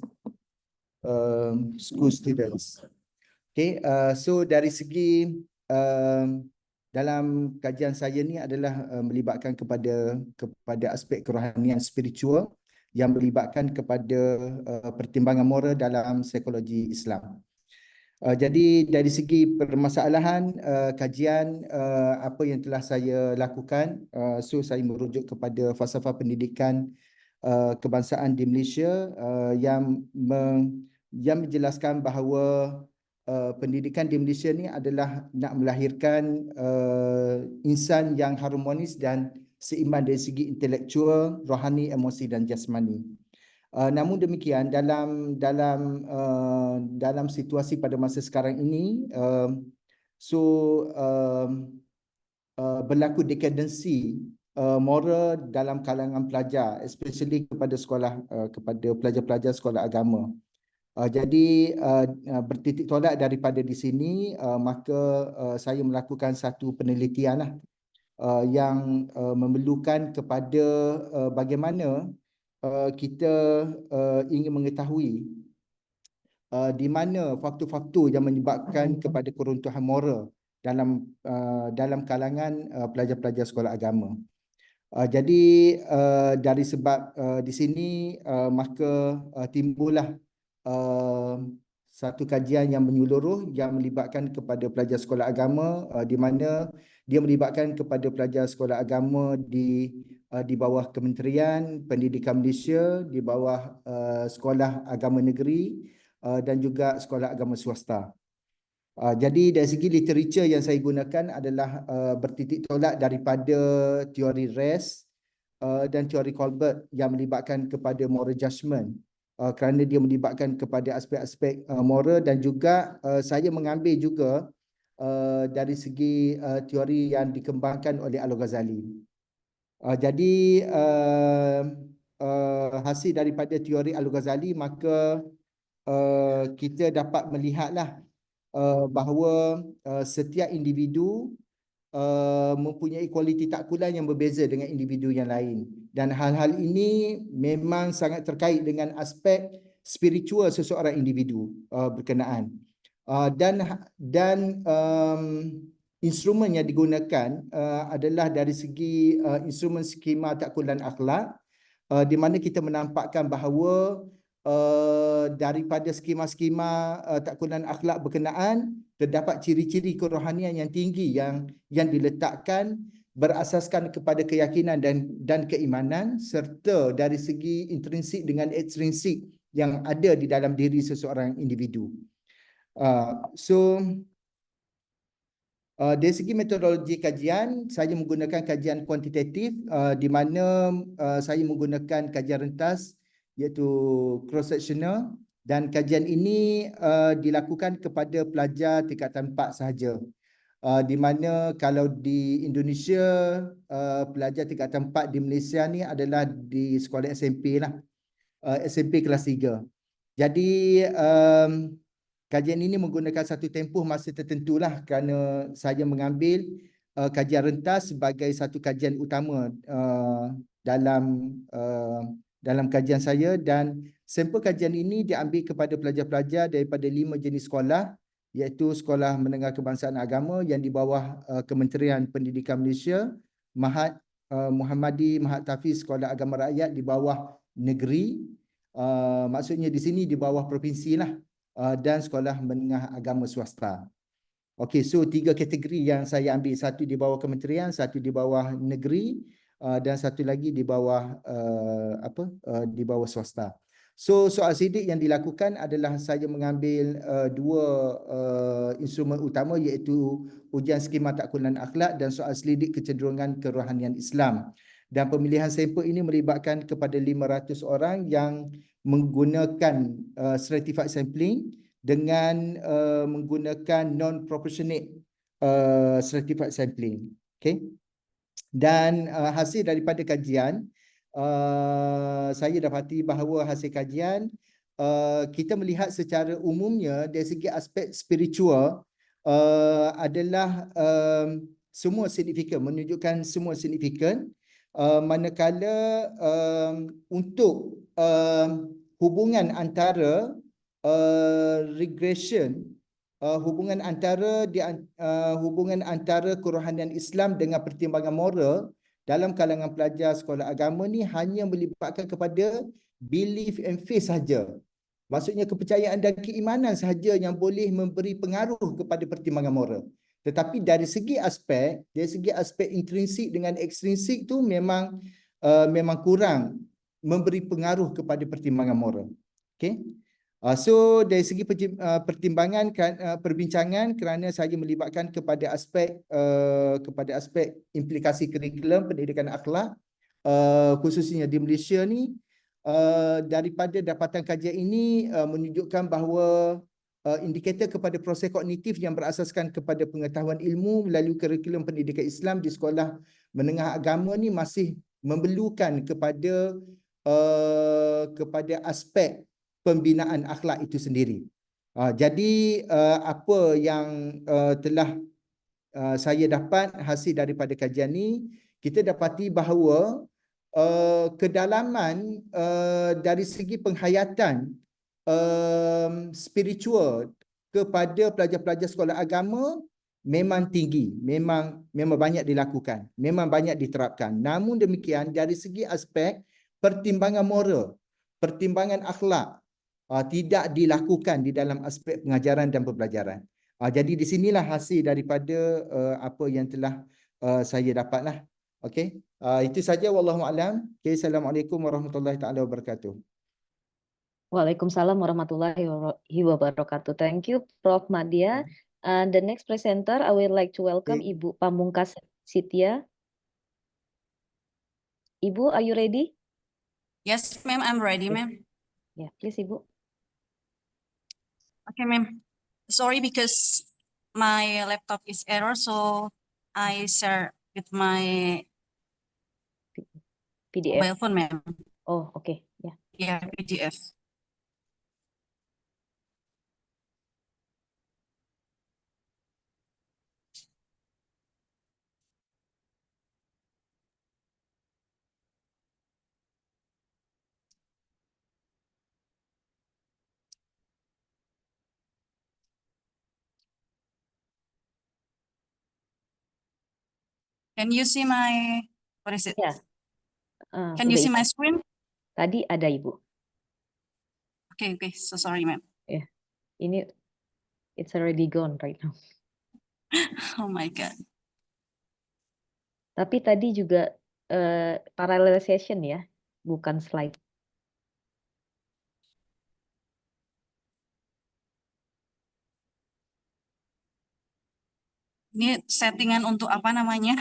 school students. Okay, so dari segi dalam kajian saya ni adalah melibatkan kepada aspek kerohanian spiritual yang melibatkan kepada pertimbangan moral dalam psikologi Islam. Jadi dari segi permasalahan kajian apa yang telah saya lakukan, so saya merujuk kepada falsafah pendidikan kebangsaan di Malaysia yang menjelaskan bahawa pendidikan di Malaysia ni adalah nak melahirkan insan yang harmonis dan seimbang dari segi intelektual, rohani, emosi dan jasmani. Namun demikian dalam situasi pada masa sekarang ini, berlaku dekadensi moral dalam kalangan pelajar, especially kepada pelajar-pelajar sekolah agama. Jadi bertitik tolak daripada di sini, maka saya melakukan satu penelitian lah, yang memerlukan kepada bagaimana kita ingin mengetahui di mana faktor-faktor yang menyebabkan kepada keruntuhan moral dalam kalangan pelajar-pelajar sekolah agama. Jadi dari sebab di sini maka timbullah satu kajian yang menyeluruh yang melibatkan kepada pelajar sekolah agama, di mana dia melibatkan kepada pelajar sekolah agama di bawah Kementerian Pendidikan Malaysia, di bawah sekolah agama negeri dan juga sekolah agama swasta. Jadi dari segi literature yang saya gunakan adalah bertitik tolak daripada teori Rest dan teori Colbert yang melibatkan kepada moral judgment, kerana dia melibatkan kepada aspek-aspek moral, dan juga saya mengambil juga dari segi teori yang dikembangkan oleh Al-Ghazali. Jadi hasil daripada teori Al-Ghazali, maka kita dapat melihatlah bahawa setiap individu mempunyai kualiti takkulan yang berbeza dengan individu yang lain, dan hal-hal ini memang sangat terkait dengan aspek spiritual seseorang individu berkenaan, dan instrumen yang digunakan adalah dari segi instrumen skema takkulan akhlak, di mana kita menampakkan bahawa daripada skema-skema takkulan akhlak berkenaan terdapat ciri-ciri kerohanian yang tinggi yang diletakkan berasaskan kepada keyakinan dan keimanan, serta dari segi intrinsik dengan ekstrinsik yang ada di dalam diri seseorang individu. Dari segi metodologi kajian, saya menggunakan kajian kuantitatif, di mana saya menggunakan kajian rentas iaitu cross-sectional, dan kajian ini dilakukan kepada pelajar tingkatan 4 sahaja. Di mana kalau di Indonesia, pelajar tingkatan 4 di Malaysia ni adalah di sekolah SMP lah, SMP kelas 3. Jadi kajian ini menggunakan satu tempoh masa tertentu lah, kerana saya mengambil kajian rentas sebagai satu kajian utama dalam kajian saya, dan sampel kajian ini diambil kepada pelajar-pelajar daripada 5 jenis sekolah, iaitu Sekolah Menengah Kebangsaan Agama yang di bawah Kementerian Pendidikan Malaysia, Mahat Muhammadi, Mahat Tafiz Sekolah Agama Rakyat di bawah negeri, maksudnya di sini di bawah provinsi lah, dan Sekolah Menengah Agama Swasta. Okey, so 3 kategori yang saya ambil, satu di bawah kementerian, satu di bawah negeri, dan satu lagi di bawah di bawah swasta. So soal sidik yang dilakukan adalah saya mengambil 2 instrumen utama, iaitu ujian skema takkulan akhlak dan soal selidik kecenderungan kerohanian Islam. Dan pemilihan sampel ini melibatkan kepada 500 orang yang menggunakan stratified sampling dengan menggunakan non-proportionate stratified sampling. Okay. Dan hasil daripada kajian, saya dapati bahawa hasil kajian kita melihat secara umumnya dari segi aspek spiritual adalah semua signifikan, menunjukkan semua signifikan, manakala untuk hubungan antara regression, hubungan antara kerohanian Islam dengan pertimbangan moral dalam kalangan pelajar sekolah agama ni hanya melibatkan kepada belief and faith sahaja. Maksudnya kepercayaan dan keimanan sahaja yang boleh memberi pengaruh kepada pertimbangan moral. Tetapi dari segi aspek intrinsik dengan ekstrinsik tu memang kurang memberi pengaruh kepada pertimbangan moral. Okay. So dari segi perbincangan, kerana saya melibatkan kepada aspek implikasi kurikulum pendidikan akhlak, khususnya di Malaysia ni, daripada dapatan kajian ini menunjukkan bahawa indikator kepada proses kognitif yang berasaskan kepada pengetahuan ilmu melalui kurikulum pendidikan Islam di sekolah menengah agama ni masih memerlukan kepada aspek pembinaan akhlak itu sendiri. Jadi apa yang telah saya dapat hasil daripada kajian ni, kita dapati bahawa kedalaman dari segi penghayatan spiritual kepada pelajar-pelajar sekolah agama memang tinggi, memang banyak dilakukan, memang banyak diterapkan. Namun demikian dari segi aspek pertimbangan moral, pertimbangan akhlak tidak dilakukan di dalam aspek pengajaran dan pembelajaran. Jadi di sinilah hasil daripada apa yang telah saya dapatlah. Okey. Itu saja, wallahu alam. Okay, assalamualaikum warahmatullahi taala wabarakatuh. Waalaikumsalam warahmatullahi wabarakatuh. Thank you, Prof. Madya. The next presenter, I would like to welcome Okay. Ibu Pamungkas Sitya. Ibu, are you ready? Yes, ma'am, I'm ready, ma'am. Yeah, please, Ibu. Okay, ma'am. Sorry because my laptop is error, so I share with my PDF. mobile phone, ma'am. Oh, okay. Yeah. Yeah, PDF. Can you see my, what is it? Yeah. Can you Udah see my hitam. screen? Tadi ada, Ibu. Okay, so sorry, ma'am. Ini it's already gone right now. Oh my God. Tapi tadi juga parallel session ya, bukan slide. Ini settingan untuk apa namanya?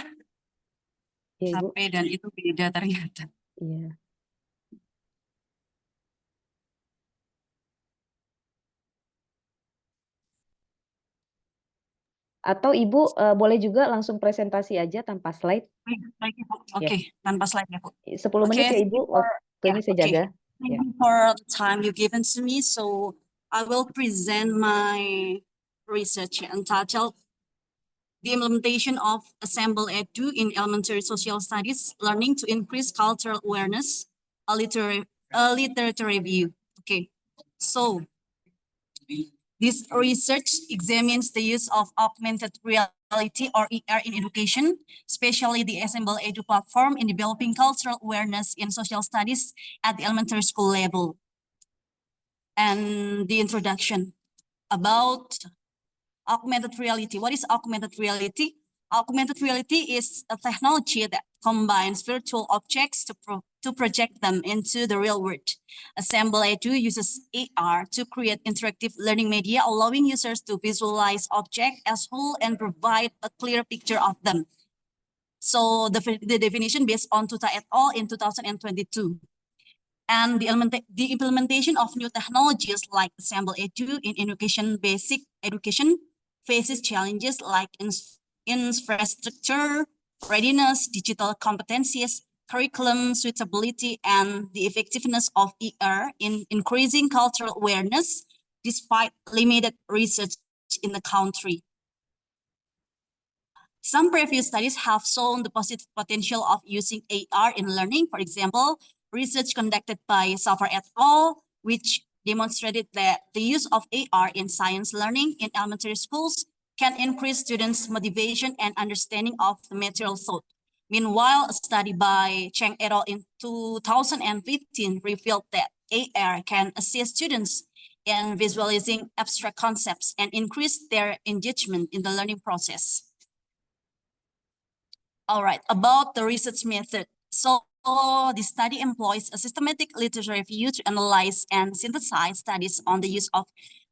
Ya, Ibu. HP dan itu beda ternyata. Iya. Atau Ibu boleh juga langsung presentasi aja tanpa slide. Oke, tanpa slide ya, Bu. 10 menit ya, Ibu. Waktunya saya jaga. Thank you for the time you given to me. So I will present my research entitled The Implementation of Assemble Edu in Elementary Social Studies, Learning to Increase Cultural Awareness, a literature review. Okay, so this research examines the use of augmented reality or AR in education, especially the Assemble Edu platform in developing cultural awareness in social studies at the elementary school level. And the introduction about augmented reality. What is augmented reality? Augmented reality is a technology that combines virtual objects to project them into the real world. Assemble Edu uses AR to create interactive learning media, allowing users to visualize objects as whole and provide a clear picture of them. So the definition based on Tuta et al. In 2022. And the implementation of new technologies like Assemble Edu in education, basic education, faces challenges like infrastructure, readiness, digital competencies, curriculum suitability, and the effectiveness of AR in increasing cultural awareness, despite limited research in the country. Some previous studies have shown the positive potential of using AR in learning. For example, research conducted by Safar et al., which demonstrated that the use of AR in science learning in elementary schools can increase students' motivation and understanding of the material thought. Meanwhile, a study by Cheng et al. In 2015 revealed that AR can assist students in visualizing abstract concepts and increase their engagement in the learning process. All right, about the research method. So the study employs a systematic literature review to analyze and synthesize studies on the use of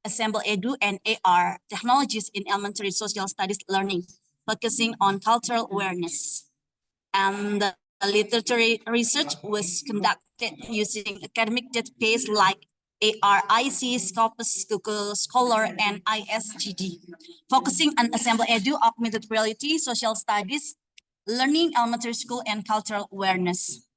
Assemble Edu and AR technologies in elementary social studies learning, focusing on cultural awareness. And the literature research was conducted using academic database like ARIC, Scopus, Google Scholar, and ISGD, focusing on Assemble Edu, augmented reality, social studies, learning, elementary school, and cultural awareness.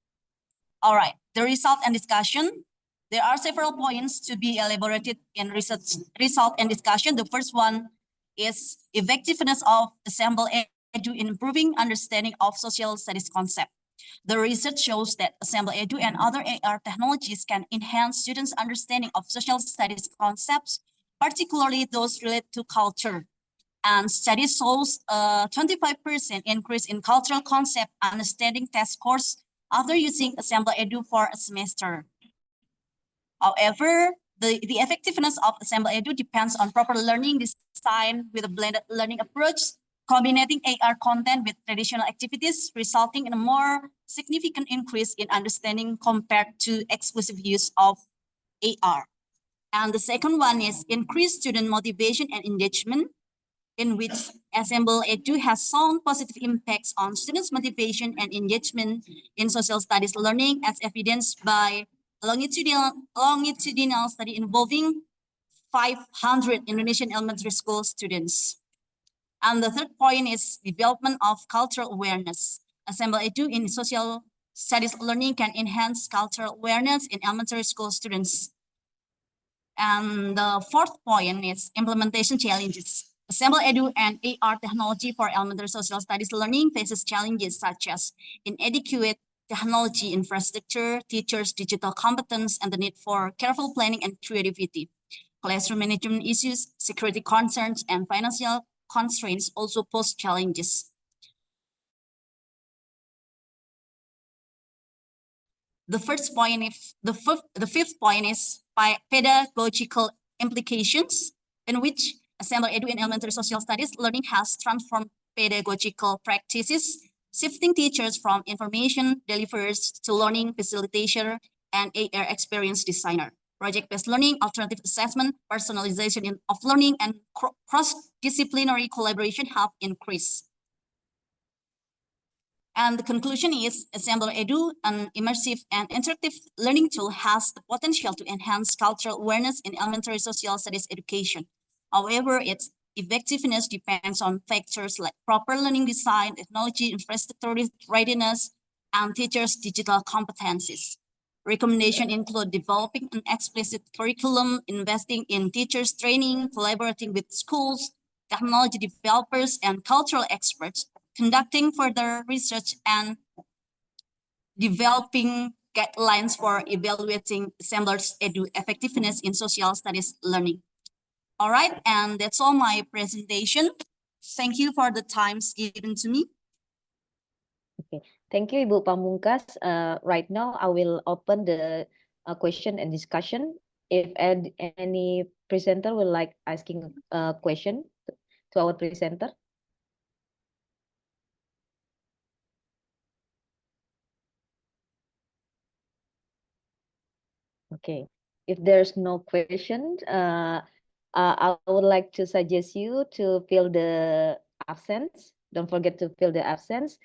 All right, the result and discussion. There are several points to be elaborated in research result and discussion. The first one is effectiveness of Assemble Edu in improving understanding of social studies concept. The research shows that Assemble Edu and other AR technologies can enhance students' understanding of social studies concepts, particularly those related to culture. And study shows a 25% increase in cultural concept understanding test scores after using Assemble Edu for a semester. However, the effectiveness of Assemble Edu depends on proper learning design with a blended learning approach, combining AR content with traditional activities, resulting in a more significant increase in understanding compared to exclusive use of AR. And the second one is increased student motivation and engagement, in which Assemble Edu has shown positive impacts on students' motivation and engagement in social studies learning, as evidenced by a longitudinal study involving 500 Indonesian elementary school students. And the third point is development of cultural awareness. Assemble Edu in social studies learning can enhance cultural awareness in elementary school students. And the fourth point is implementation challenges. Assemble Edu and AR technology for elementary social studies learning faces challenges such as inadequate technology infrastructure, teachers' digital competence, and the need for careful planning and creativity. Classroom management issues, security concerns, and financial constraints also pose challenges. The fifth point is pedagogical implications, in which Assemble Edu in elementary social studies learning has transformed pedagogical practices, shifting teachers from information deliverers to learning facilitator and AR experience designer. Project-based learning, alternative assessment, personalization of learning, and cross-disciplinary collaboration have increased. And the conclusion is Assemble Edu, an immersive and interactive learning tool, has the potential to enhance cultural awareness in elementary social studies education. However, its effectiveness depends on factors like proper learning design, technology, infrastructure readiness, and teachers' digital competencies. Recommendations include developing an explicit curriculum, investing in teachers' training, collaborating with schools, technology developers, and cultural experts, conducting further research, and developing guidelines for evaluating Assemble Edu effectiveness in social studies learning. All right, and that's all my presentation. Thank you for the time given to me. Okay, thank you, Ibu Pamungkas. Right now, I will open the question and discussion. If any presenter would like asking a question to our presenter. Okay, if there's no question, I would like to suggest you to fill the absence. Don't forget to fill the absence.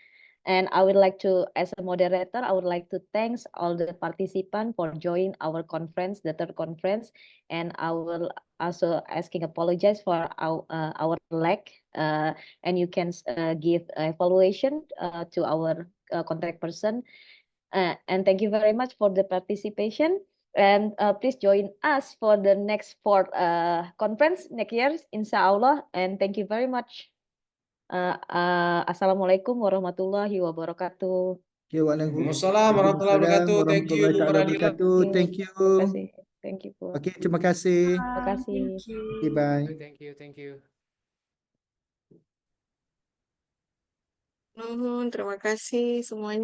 And I would like to, as a moderator, I would like to thank all the participants for joining our conference, the third conference. And I will also apologize for our lack. And you can give evaluation to our contact person. And thank you very much for the participation. And please join us for the next fourth conference next year, inshallah. And thank you very much. Assalamualaikum warahmatullahi wabarakatuh. Waalaikumsalam warahmatullahi wabarakatuh. Thank you, Bu Radila. Thank you. Terima kasih. Thank you, Bu. Okay, terima kasih. Terima kasih. Thank you. Okay, bye. Thank you. Terima kasih semuanya.